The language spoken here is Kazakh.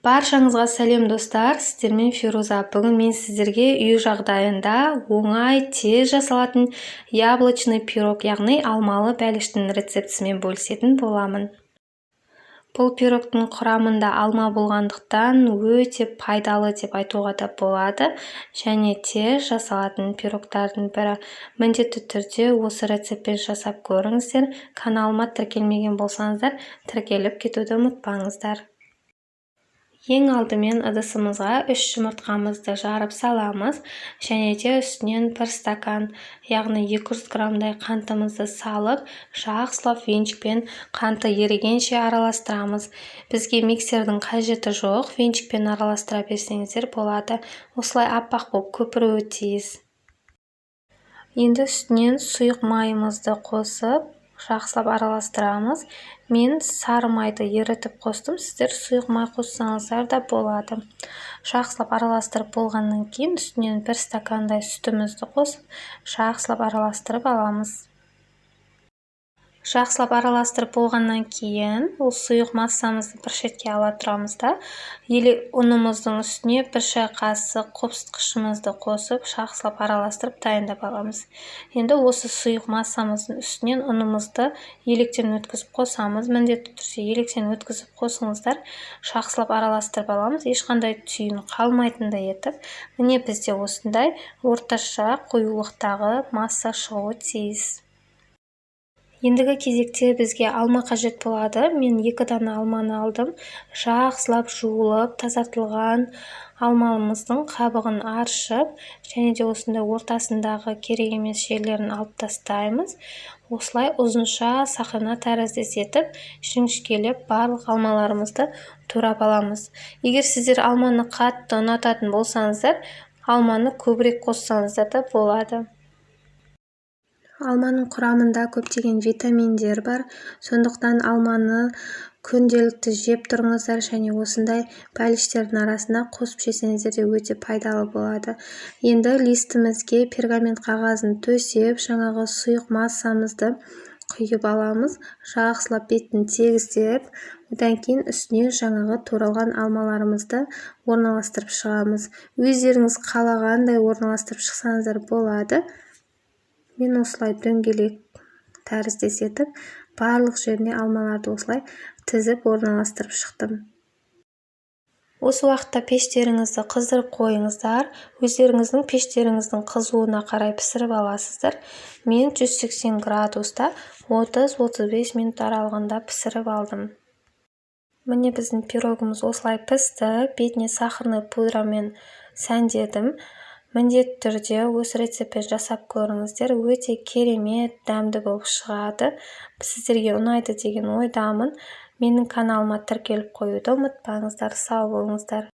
Баршаңызға сәлем достар, сіздермен Фируза. Бүгін мен сіздерге үй жағдайында оңай, тез жасалатын яблочный пирог, яғни алмалы бәліштің рецептісімен бөлісетін боламын. Бұл пирогтың құрамында алма болғандықтан өте пайдалы деп айтуға да болады, және тез жасалатын пирогтардың бірі. Міндетті түрде осы рецептпен жасап көріңіздер. Каналыма тіркелмеген болсаңыздар, тіркеліп кетуді ұмытпаңыздар. Ең алдымен ыдысымызға 3 жұмыртқамызды жарып саламыз, және де үстінен 1 стакан, яғни 200 граммдай қантымызды салып, жақсылап венчикпен қанты ерігенше араластырамыз. Бізге миксердің қажеті жоқ, венчикпен араластыра берсеңіздер болады. Осылай аппақ болып көпіруі тиіс. Енді үстінен сұйық майымызды қосып, жақсылап араластырамыз. Мен сары майды ерітіп қостым, сіздер сұйық май қоссаңыздар да болады. Жақсылап араластырып болғаннан кейін үстінен 1 стакандай сүтімізді қосып, жақсылап араластырып аламыз. Жақсылап араластырып болғаннан кейін ол сұйық массамызды бір шетке ала тұрамыз да, ұнымыздың үстіне 1 шай қасық қопсытқышымызды қосып, жақсылап араластырып дайындап аламыз. Енді осы сұйық массамыздың үстінен ұнымызды електен өткізіп қосамыз. Міндетті түрде електен өткізіп қосыңыздар, жақсылап араластырып аламыз. Ешқандай түйін қалмайтындай етіп, міне бізде осындай орташа қоюлықтағы масса шығуы тиіс. Ендігі кезекте бізге алма қажет болады. Мен 2 дана алманы алдым. Жақсылап жуылып, тазартылған алмамыздың қабығын аршып, және де осындай ортасындағы керек емес жерлерін алып тастаймыз. Осылай ұзынша сақина тәріздес етіп, жіңішкелеп барлық алмаларымызды турап аламыз. Егер сіздер алманы қатты ұнататын болсаңыздар, алманы көбірек қоссаңыздар да болады. Алманың құрамында көптеген витаминдер бар, сондықтан алманы күнделікті жеп тұрыңыздар, және осындай бәліштердің арасында қосып жесеңіздер де өте пайдалы болады. Енді листімізге пергамент қағазын төсеп, жаңағы сұйық массамызды құйып аламыз, жақсылап бетін тегістеп, одан кейін үстіне жаңағы туралған алмаларымызды орналастырып шығамыз. Өздеріңіз қалағандай орналастырып шықсаңыздар болады. Мен осылай дөңгелек тәріздес етіп, барлық жеріне алмаларды осылай тізіп орналастырып шықтым. Осы уақытта пештеріңізді қыздырып қойыңыздар. Өздеріңіздің пештеріңіздің қызуына қарай пісіріп аласыздар. Мен 180 градуста 30-35 минут аралығында пісіріп алдым. Міне біздің пирогымыз осылай пісті. Бетіне сахарный пудрамен сәндедім. Міндетті түрде осы рецептпен жасап көріңіздер. Өте керемет, дәмді болып шығады. Сіздерге ұнайды деген ойдамын. Менің каналыма тіркеліп қоюды ұмытпаңыздар. Сау болыңыздар.